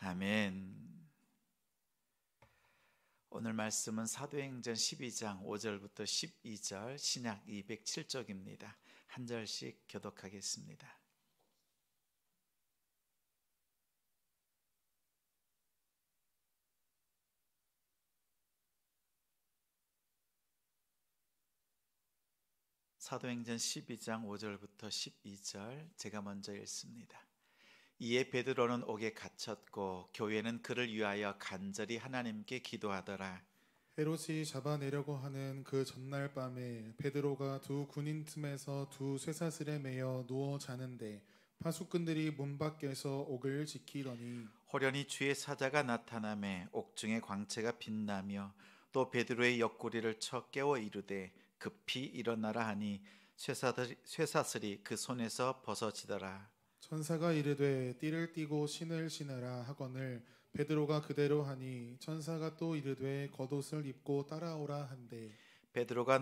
아멘. 오늘 말씀은 사도행전 12장 5절부터 12절 신약 207쪽입니다. 한 절씩 교독하겠습니다. 사도행전 12장 5절부터 12절 제가 먼저 읽습니다. 이에 베드로는 옥에 갇혔고 교회는 그를 위하여 간절히 하나님께 기도하더라. 헤롯이 잡아내려고 하는 그 전날 밤에 베드로가 두 군인 틈에서 두 쇠사슬에 매여 누워 자는데 파수꾼들이 문 밖에서 옥을 지키더니 호련히 주의 사자가 나타나매 옥중의 광채가 빛나며 또 베드로의 옆구리를 쳐 깨워 이르되 급히 일어나라 하니 쇠사슬이 그 손에서 벗어지더라. 천사가 이르되 띠를 띠고 신을 신으라 하거늘 베드로가 그대로 하니 천사가 또 이르되 겉옷을 입고 따라오라 한대 베드로가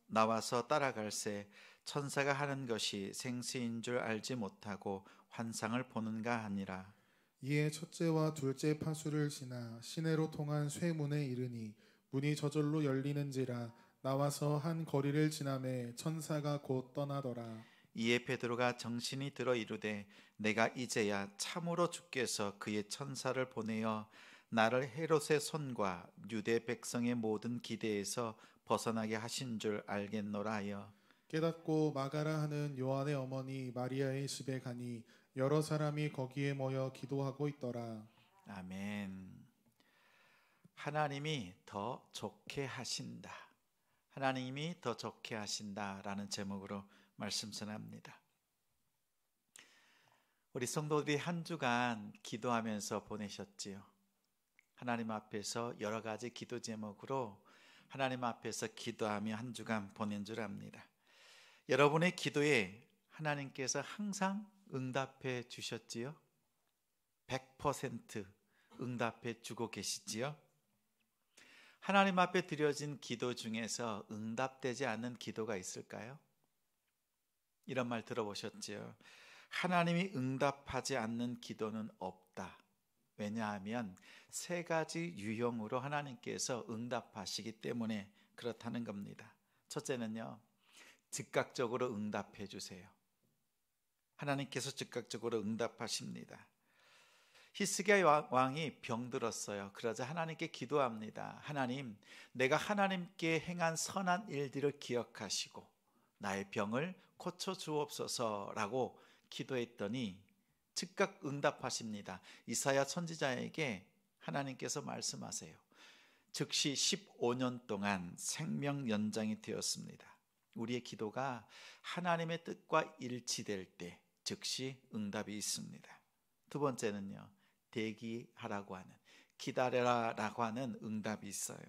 나와서 따라갈새 천사가 하는 것이 생시인 줄 알지 못하고 환상을 보는가 하니라. 이에 첫째와 둘째 파수를 지나 시내로 통한 쇠문에 이르니 문이 저절로 열리는지라 나와서 한 거리를 지나매 천사가 곧 떠나더라. 이에 베드로가 정신이 들어 이르되 내가 이제야 참으로 주께서 그의 천사를 보내어 나를 헤롯의 손과 유대 백성의 모든 기대에서 벗어나게 하신 줄 알겠노라 하여 깨닫고 마가라 하는 요한의 어머니 마리아의 집에 가니 여러 사람이 거기에 모여 기도하고 있더라. 아멘. 하나님이 더 좋게 하신다. 하나님이 더 좋게 하신다라는 제목으로 말씀 전합니다. 우리 성도들이 한 주간 기도하면서 보내셨지요. 하나님 앞에서 여러 가지 기도 제목으로 하나님 앞에서 기도하며 한 주간 보낸 줄 압니다. 여러분의 기도에 하나님께서 항상 응답해 주셨지요? 100% 응답해 주고 계시지요? 하나님 앞에 드려진 기도 중에서 응답되지 않는 기도가 있을까요? 이런 말 들어보셨지요? 하나님이 응답하지 않는 기도는 없다. 왜냐하면 세 가지 유형으로 하나님께서 응답하시기 때문에 그렇다는 겁니다. 첫째는요, 즉각적으로 응답해 주세요. 하나님께서 즉각적으로 응답하십니다. 히스기야 왕이 병들었어요. 그러자 하나님께 기도합니다. 하나님, 내가 하나님께 행한 선한 일들을 기억하시고 나의 병을 고쳐 주옵소서라고 기도했더니 즉각 응답하십니다. 이사야 선지자에게 하나님께서 말씀하세요. 즉시 15년 동안 생명 연장이 되었습니다. 우리의 기도가 하나님의 뜻과 일치될 때 즉시 응답이 있습니다. 두 번째는요, 대기하라고 하는, 기다려라라고 하는 응답이 있어요.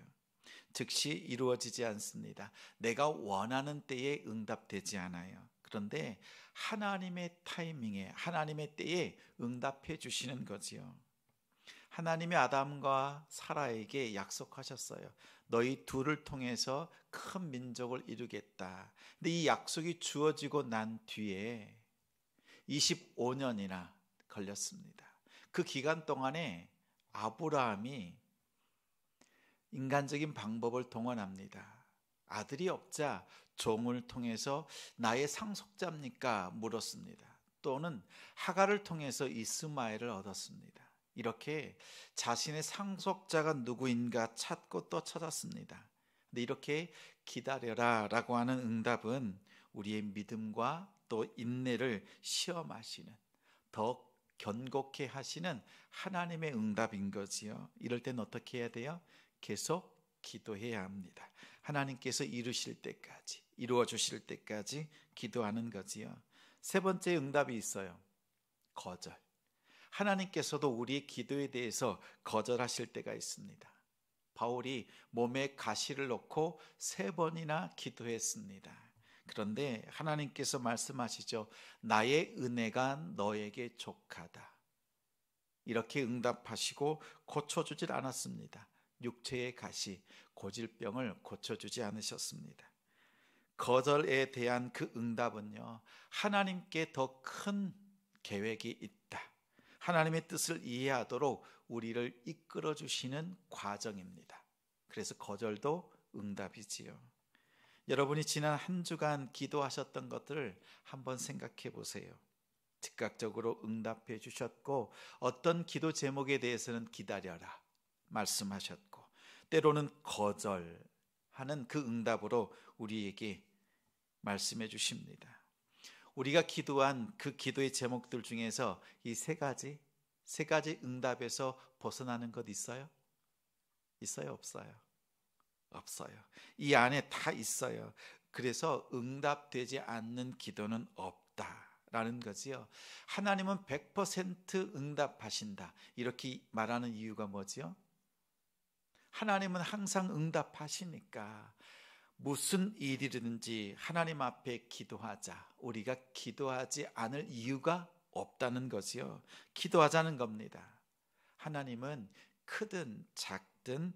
즉시 이루어지지 않습니다. 내가 원하는 때에 응답되지 않아요. 그런데 하나님의 타이밍에, 하나님의 때에 응답해 주시는 거지요. 하나님이 아담과 사라에게 약속하셨어요. 너희 둘을 통해서 큰 민족을 이루겠다. 근데 이 약속이 주어지고 난 뒤에 25년이나 걸렸습니다. 그 기간 동안에 아브라함이 인간적인 방법을 동원합니다. 아들이 없자 종을 통해서 나의 상속자입니까? 물었습니다. 또는 하갈을 통해서 이스마엘을 얻었습니다. 이렇게 자신의 상속자가 누구인가 찾고 또 찾았습니다. 근데 이렇게 기다려라 라고 하는 응답은 우리의 믿음과 또 인내를 시험하시는, 더 견고케 하시는 하나님의 응답인 거지요. 이럴 땐 어떻게 해야 돼요? 계속 기도해야 합니다. 하나님께서 이루실 때까지, 이루어 주실 때까지 기도하는 거지요. 세 번째 응답이 있어요. 거절. 하나님께서도 우리의 기도에 대해서 거절하실 때가 있습니다. 바울이 몸에 가시를 놓고 3번이나 기도했습니다. 그런데 하나님께서 말씀하시죠. 나의 은혜가 너에게 족하다. 이렇게 응답하시고 고쳐주질 않았습니다. 육체의 가시, 고질병을 고쳐주지 않으셨습니다. 거절에 대한 그 응답은요, 하나님께 더 큰 계획이 있다. 하나님의 뜻을 이해하도록 우리를 이끌어 주시는 과정입니다. 그래서 거절도 응답이지요. 여러분이 지난 한 주간 기도하셨던 것들을 한번 생각해 보세요. 즉각적으로 응답해 주셨고, 어떤 기도 제목에 대해서는 기다려라 말씀하셨고, 때로는 거절하는 그 응답으로 우리에게 말씀해 주십니다. 우리가 기도한 그 기도의 제목들 중에서 이 세 가지 응답에서 벗어나는 것 있어요? 있어요? 없어요? 없어요. 이 안에 다 있어요. 그래서 응답되지 않는 기도는 없다라는 거지요. 하나님은 100% 응답하신다, 이렇게 말하는 이유가 뭐지요? 하나님은 항상 응답하시니까 무슨 일이든지 하나님 앞에 기도하자, 우리가 기도하지 않을 이유가 없다는 거지요. 기도하자는 겁니다. 하나님은 크든 작든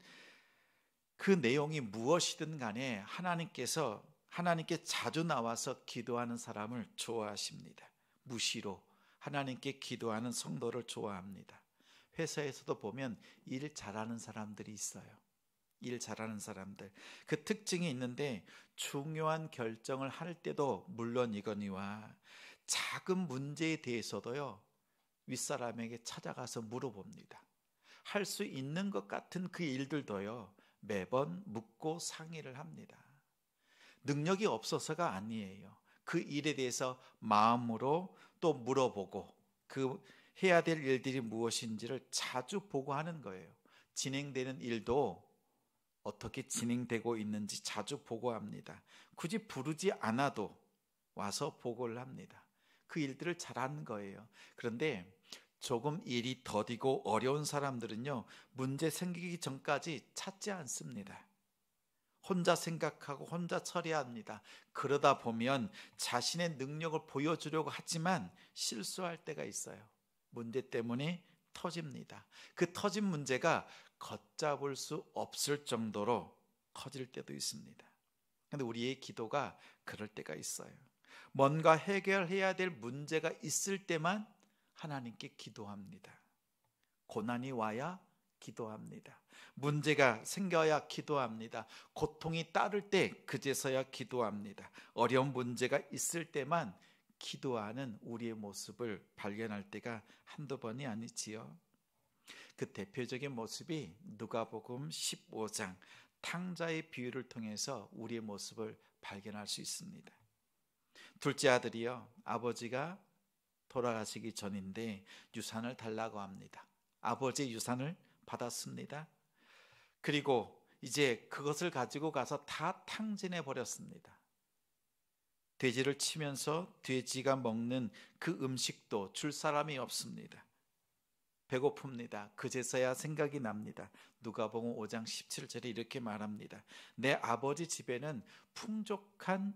그 내용이 무엇이든 간에 하나님께 자주 나와서 기도하는 사람을 좋아하십니다. 무시로 하나님께 기도하는 성도를 좋아합니다. 회사에서도 보면 일 잘하는 사람들이 있어요. 일 잘하는 사람들, 그 특징이 있는데, 중요한 결정을 할 때도 물론이거니와 작은 문제에 대해서도요, 윗사람에게 찾아가서 물어봅니다. 할 수 있는 것 같은 그 일들도요, 매번 묻고 상의를 합니다. 능력이 없어서가 아니에요. 그 일에 대해서 마음으로 또 물어보고, 그 해야 될 일들이 무엇인지를 자주 보고하는 거예요. 진행되는 일도 어떻게 진행되고 있는지 자주 보고합니다. 굳이 부르지 않아도 와서 보고를 합니다. 그 일들을 잘하는 거예요. 그런데 조금 일이 더디고 어려운 사람들은요, 문제 생기기 전까지 찾지 않습니다. 혼자 생각하고 혼자 처리합니다. 그러다 보면 자신의 능력을 보여주려고 하지만 실수할 때가 있어요. 문제 때문에 터집니다. 그 터진 문제가 걷잡을 수 없을 정도로 커질 때도 있습니다. 그런데 우리의 기도가 그럴 때가 있어요. 뭔가 해결해야 될 문제가 있을 때만 하나님께 기도합니다. 고난이 와야 기도합니다. 문제가 생겨야 기도합니다. 고통이 따를 때 그제서야 기도합니다. 어려운 문제가 있을 때만 기도하는 우리의 모습을 발견할 때가 한두 번이 아니지요. 그 대표적인 모습이 누가복음 15장 탕자의 비유를 통해서 우리의 모습을 발견할 수 있습니다. 둘째 아들이요, 아버지가 돌아가시기 전인데 유산을 달라고 합니다. 아버지의 유산을 받았습니다. 그리고 이제 그것을 가지고 가서 다 탕진해 버렸습니다. 돼지를 치면서 돼지가 먹는 그 음식도 줄 사람이 없습니다. 배고픕니다. 그제서야 생각이 납니다. 누가복음 5장 17절에 이렇게 말합니다. 내 아버지 집에는 풍족한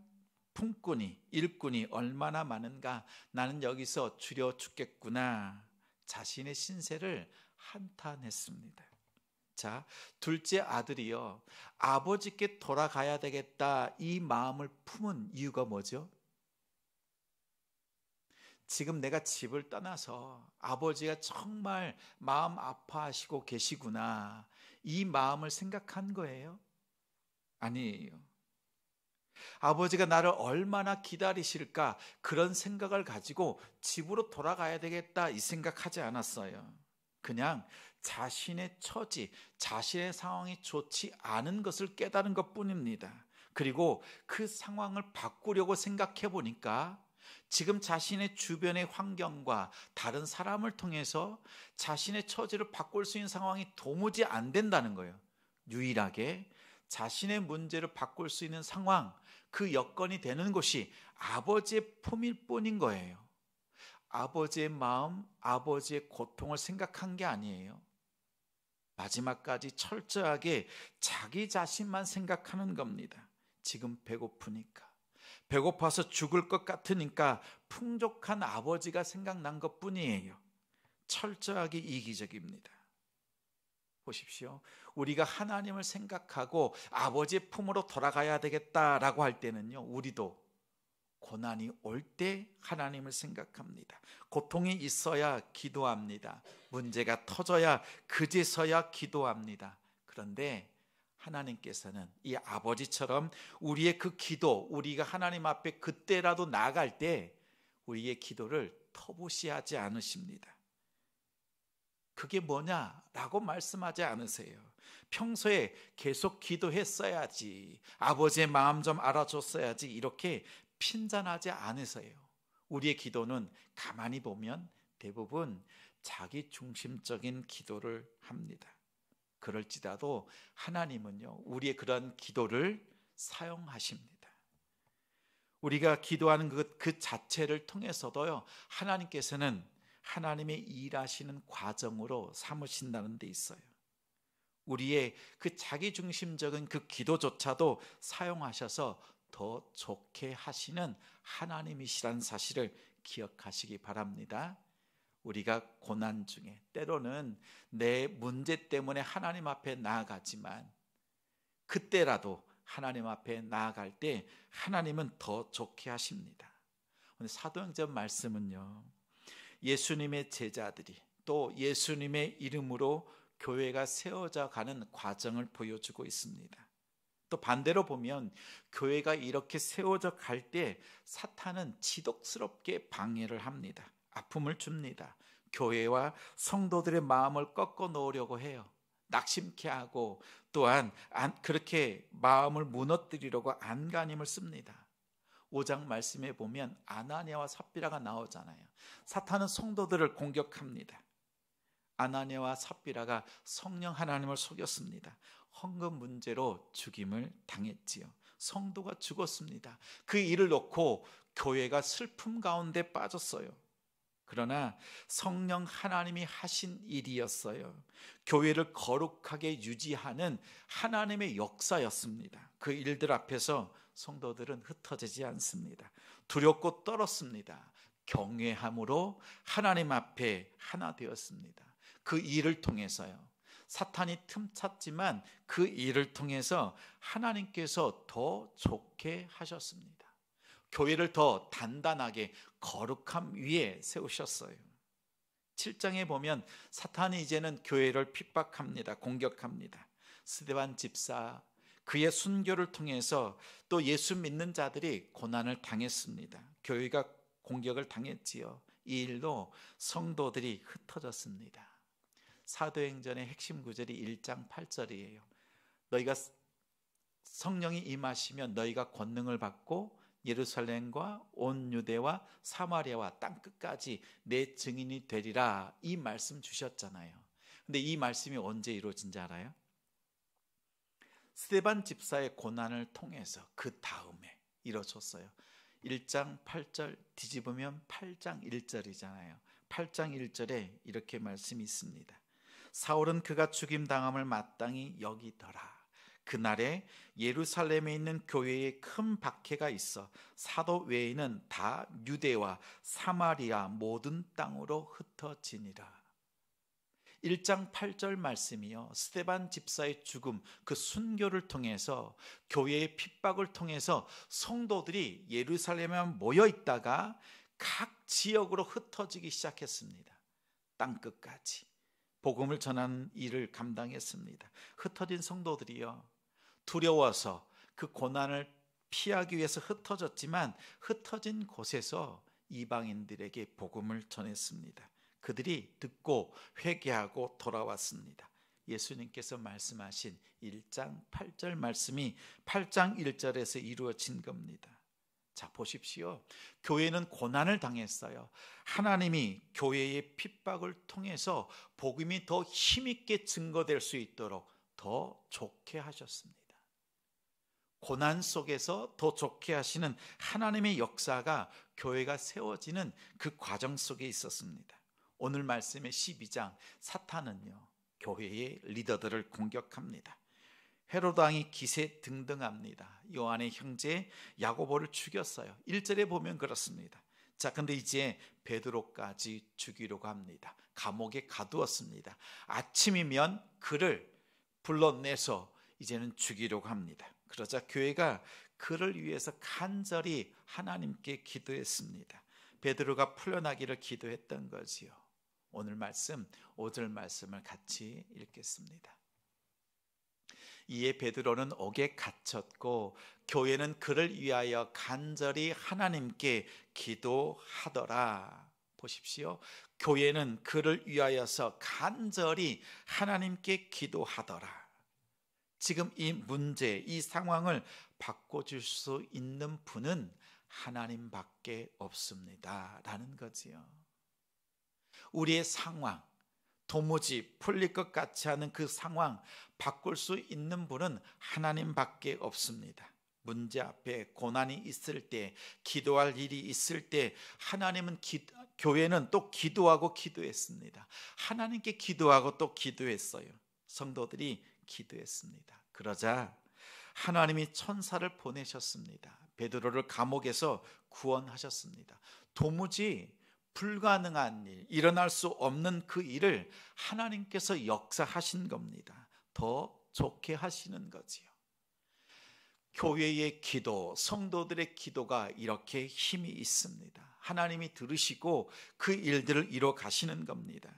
품꾼이, 일꾼이 얼마나 많은가. 나는 여기서 줄여 죽겠구나. 자신의 신세를 한탄했습니다. 자, 둘째 아들이요, 아버지께 돌아가야 되겠다, 이 마음을 품은 이유가 뭐죠? 지금 내가 집을 떠나서 아버지가 정말 마음 아파하시고 계시구나, 이 마음을 생각한 거예요? 아니에요. 아버지가 나를 얼마나 기다리실까, 그런 생각을 가지고 집으로 돌아가야 되겠다, 이 생각하지 않았어요. 그냥 자신의 처지, 자신의 상황이 좋지 않은 것을 깨달은 것뿐입니다. 그리고 그 상황을 바꾸려고 생각해 보니까 지금 자신의 주변의 환경과 다른 사람을 통해서 자신의 처지를 바꿀 수 있는 상황이 도무지 안 된다는 거예요. 유일하게 자신의 문제를 바꿀 수 있는 상황, 그 여건이 되는 곳이 아버지의 품일 뿐인 거예요. 아버지의 마음, 아버지의 고통을 생각한 게 아니에요. 마지막까지 철저하게 자기 자신만 생각하는 겁니다. 지금 배고프니까, 배고파서 죽을 것 같으니까 풍족한 아버지가 생각난 것뿐이에요. 철저하게 이기적입니다. 보십시오. 우리가 하나님을 생각하고 아버지의 품으로 돌아가야 되겠다라고 할 때는요, 우리도 고난이 올 때 하나님을 생각합니다. 고통이 있어야 기도합니다. 문제가 터져야 그제서야 기도합니다. 그런데 하나님께서는 이 아버지처럼 우리의 그 기도, 우리가 하나님 앞에 그때라도 나아갈 때 우리의 기도를 터부시하지 않으십니다. 그게 뭐냐라고 말씀하지 않으세요. 평소에 계속 기도했어야지, 아버지의 마음 좀 알아줬어야지, 이렇게 핀잔하지 않으세요. 우리의 기도는 가만히 보면 대부분 자기 중심적인 기도를 합니다. 그럴지라도 하나님은요, 우리의 그런 기도를 사용하십니다. 우리가 기도하는 그 자체를 통해서도요, 하나님께서는 하나님의 일하시는 과정으로 삼으신다는 데 있어요. 우리의 그 자기중심적인 그 기도조차도 사용하셔서 더 좋게 하시는 하나님이시라는 사실을 기억하시기 바랍니다. 우리가 고난 중에 때로는 내 문제 때문에 하나님 앞에 나아가지만 그때라도 하나님 앞에 나아갈 때 하나님은 더 좋게 하십니다. 오늘 사도행전 말씀은요, 예수님의 제자들이 또 예수님의 이름으로 교회가 세워져 가는 과정을 보여주고 있습니다. 또 반대로 보면 교회가 이렇게 세워져 갈 때 사탄은 지독스럽게 방해를 합니다. 아픔을 줍니다. 교회와 성도들의 마음을 꺾어 놓으려고 해요. 낙심케 하고 또한 그렇게 마음을 무너뜨리려고 안간힘을 씁니다. 5장 말씀에 보면 아나니아와 삽비라가 나오잖아요. 사탄은 성도들을 공격합니다. 아나니아와 삽비라가 성령 하나님을 속였습니다. 헌금 문제로 죽임을 당했지요. 성도가 죽었습니다. 그 일을 놓고 교회가 슬픔 가운데 빠졌어요. 그러나 성령 하나님이 하신 일이었어요. 교회를 거룩하게 유지하는 하나님의 역사였습니다. 그 일들 앞에서 성도들은 흩어지지 않습니다. 두렵고 떨었습니다. 경외함으로 하나님 앞에 하나 되었습니다. 그 일을 통해서요, 사탄이 틈찼지만 그 일을 통해서 하나님께서 더 좋게 하셨습니다. 교회를 더 단단하게 거룩함 위에 세우셨어요. 7장에 보면 사탄이 이제는 교회를 핍박합니다. 공격합니다. 스데반 집사, 그의 순교를 통해서 또 예수 믿는 자들이 고난을 당했습니다. 교회가 공격을 당했지요. 이 일로 성도들이 흩어졌습니다. 사도행전의 핵심 구절이 1장 8절이에요. 너희가 성령이 임하시면 너희가 권능을 받고 예루살렘과 온 유대와 사마리아와 땅끝까지 내 증인이 되리라, 이 말씀 주셨잖아요. 근데 이 말씀이 언제 이루어진지 알아요? 스데반 집사의 고난을 통해서 그 다음에 이루어졌어요. 1장 8절 뒤집으면 8장 1절이잖아요. 8장 1절에 이렇게 말씀이 있습니다. 사울은 그가 죽임당함을 마땅히 여기더라. 그날에 예루살렘에 있는 교회에 큰 박해가 있어 사도 외에는 다 유대와 사마리아 모든 땅으로 흩어지니라. 1장 8절 말씀이요, 스데반 집사의 죽음, 그 순교를 통해서 교회의 핍박을 통해서 성도들이 예루살렘에 모여 있다가 각 지역으로 흩어지기 시작했습니다. 땅끝까지 복음을 전하는 일을 감당했습니다. 흩어진 성도들이요, 두려워서 그 고난을 피하기 위해서 흩어졌지만 흩어진 곳에서 이방인들에게 복음을 전했습니다. 그들이 듣고 회개하고 돌아왔습니다. 예수님께서 말씀하신 1장 8절 말씀이 8장 1절에서 이루어진 겁니다. 자, 보십시오. 교회는 고난을 당했어요. 하나님이 교회의 핍박을 통해서 복음이 더 힘있게 증거될 수 있도록 더 좋게 하셨습니다. 고난 속에서 더 좋게 하시는 하나님의 역사가 교회가 세워지는 그 과정 속에 있었습니다. 오늘 말씀의 12장, 사탄은요, 교회의 리더들을 공격합니다. 헤로드 왕이 기세 등등합니다. 요한의 형제 야고보를 죽였어요. 1절에 보면 그렇습니다. 자, 근데 이제 베드로까지 죽이려고 합니다. 감옥에 가두었습니다. 아침이면 그를 불러내서 이제는 죽이려고 합니다. 그러자 교회가 그를 위해서 간절히 하나님께 기도했습니다. 베드로가 풀려나기를 기도했던 거지요. 오늘 말씀 5절 말씀을 같이 읽겠습니다. 이에 베드로는 옥에 갇혔고 교회는 그를 위하여 간절히 하나님께 기도하더라. 보십시오. 교회는 그를 위하여서 간절히 하나님께 기도하더라. 지금 이 문제, 이 상황을 바꿔줄 수 있는 분은 하나님밖에 없습니다 라는 거지요. 우리의 상황, 도무지 풀릴 것 같지 않은 그 상황 바꿀 수 있는 분은 하나님밖에 없습니다. 문제 앞에 고난이 있을 때, 기도할 일이 있을 때 하나님은 교회는 또 기도하고 기도했습니다. 하나님께 기도하고 또 기도했어요. 성도들이 기도했습니다. 그러자 하나님이 천사를 보내셨습니다. 베드로를 감옥에서 구원하셨습니다. 도무지 불가능한 일, 일어날 수 없는 그 일을 하나님께서 역사하신 겁니다. 더 좋게 하시는 거지요. 교회의 기도, 성도들의 기도가 이렇게 힘이 있습니다. 하나님이 들으시고 그 일들을 이뤄 가시는 겁니다.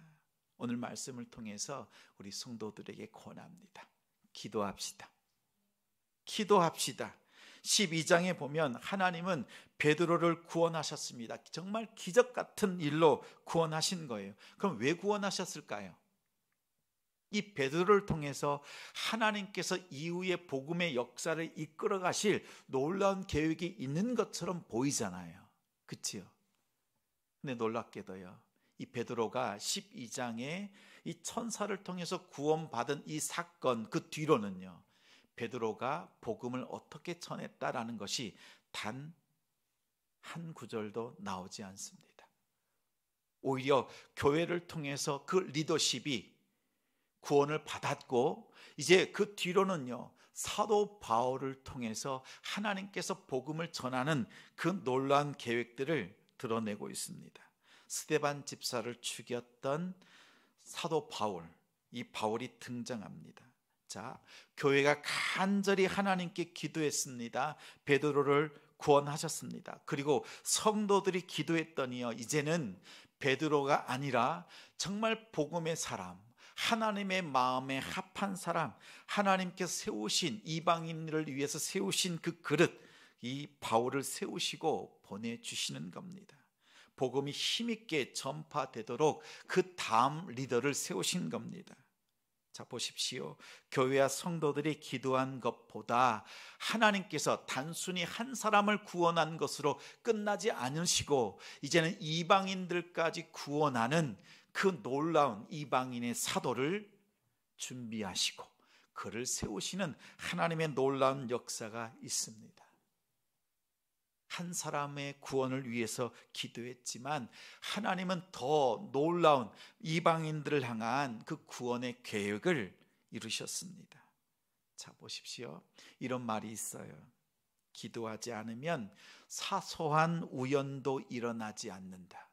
오늘 말씀을 통해서 우리 성도들에게 권합니다. 기도합시다. 기도합시다. 12장에 보면 하나님은 베드로를 구원하셨습니다. 정말 기적 같은 일로 구원하신 거예요. 그럼 왜 구원하셨을까요? 이 베드로를 통해서 하나님께서 이후에 복음의 역사를 이끌어 가실 놀라운 계획이 있는 것처럼 보이잖아요. 그렇지요? 근데 놀랍게도요, 이 베드로가 12장에 이 천사를 통해서 구원받은 이 사건 그 뒤로는요, 베드로가 복음을 어떻게 전했다라는 것이 단 한 구절도 나오지 않습니다. 오히려 교회를 통해서 그 리더십이 구원을 받았고, 이제 그 뒤로는요, 사도 바울을 통해서 하나님께서 복음을 전하는 그 놀라운 계획들을 드러내고 있습니다. 스데반 집사를 죽였던 사도 바울, 이 바울이 등장합니다. 자, 교회가 간절히 하나님께 기도했습니다. 베드로를 구원하셨습니다. 그리고 성도들이 기도했더니요, 이제는 베드로가 아니라 정말 복음의 사람, 하나님의 마음에 합한 사람, 하나님께서 세우신 이방인들을 위해서 세우신 그 그릇, 이 바울을 세우시고 보내주시는 겁니다. 복음이 힘있게 전파되도록 그 다음 리더를 세우신 겁니다. 자, 보십시오. 교회와 성도들이 기도한 것보다 하나님께서 단순히 한 사람을 구원한 것으로 끝나지 않으시고 이제는 이방인들까지 구원하는 그 놀라운 이방인의 사도를 준비하시고 그를 세우시는 하나님의 놀라운 역사가 있습니다. 한 사람의 구원을 위해서 기도했지만 하나님은 더 놀라운 이방인들을 향한 그 구원의 계획을 이루셨습니다. 자, 보십시오. 이런 말이 있어요. 기도하지 않으면 사소한 우연도 일어나지 않는다.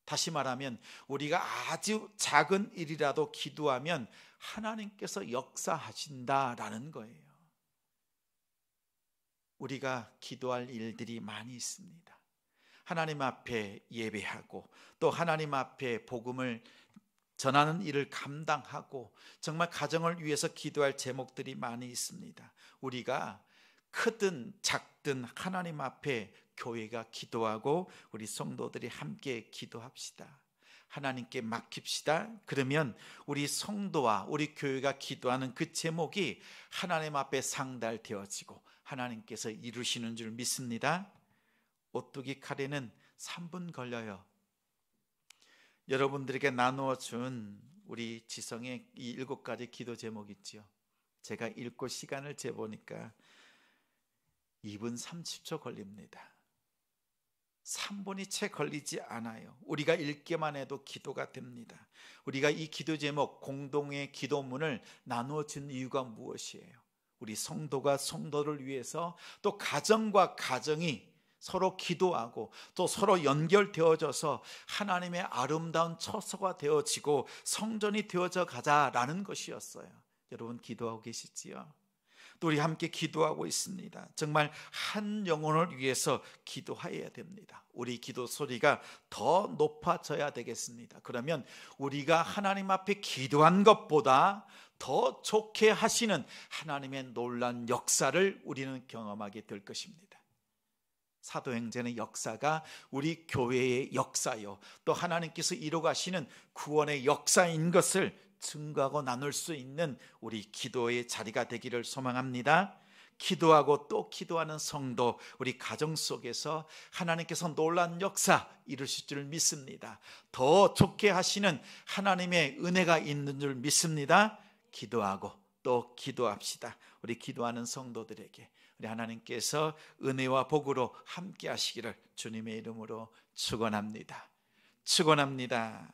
다시 말하면 우리가 아주 작은 일이라도 기도하면 하나님께서 역사하신다라는 거예요. 우리가 기도할 일들이 많이 있습니다. 하나님 앞에 예배하고 또 하나님 앞에 복음을 전하는 일을 감당하고 정말 가정을 위해서 기도할 제목들이 많이 있습니다. 우리가 크든 작든 하나님 앞에 교회가 기도하고 우리 성도들이 함께 기도합시다. 하나님께 맡깁시다. 그러면 우리 성도와 우리 교회가 기도하는 그 제목이 하나님 앞에 상달되어지고 하나님께서 이루시는 줄 믿습니다. 오뚜기 카레는 3분 걸려요. 여러분들에게 나누어 준 우리 지성의 이 7가지 기도 제목 있지요. 제가 읽고 시간을 재보니까 2분 30초 걸립니다. 3분이 채 걸리지 않아요. 우리가 읽기만 해도 기도가 됩니다. 우리가 이 기도 제목 공동의 기도문을 나누어 준 이유가 무엇이에요? 우리 성도가 성도를 위해서 또 가정과 가정이 서로 기도하고 또 서로 연결되어져서 하나님의 아름다운 처소가 되어지고 성전이 되어져 가자라는 것이었어요. 여러분 기도하고 계시지요? 또 우리 함께 기도하고 있습니다. 정말 한 영혼을 위해서 기도해야 됩니다. 우리 기도 소리가 더 높아져야 되겠습니다. 그러면 우리가 하나님 앞에 기도한 것보다 더 좋게 하시는 하나님의 놀라운 역사를 우리는 경험하게 될 것입니다. 사도행전의 역사가 우리 교회의 역사요, 또 하나님께서 이루어가시는 구원의 역사인 것을 증거하고 나눌 수 있는 우리 기도의 자리가 되기를 소망합니다. 기도하고 또 기도하는 성도, 우리 가정 속에서 하나님께서 놀라운 역사 이루실 줄 믿습니다. 더 좋게 하시는 하나님의 은혜가 있는 줄 믿습니다. 기도하고 또 기도합시다. 우리 기도하는 성도들에게 우리 하나님께서 은혜와 복으로 함께 하시기를 주님의 이름으로 축원합니다. 축원합니다.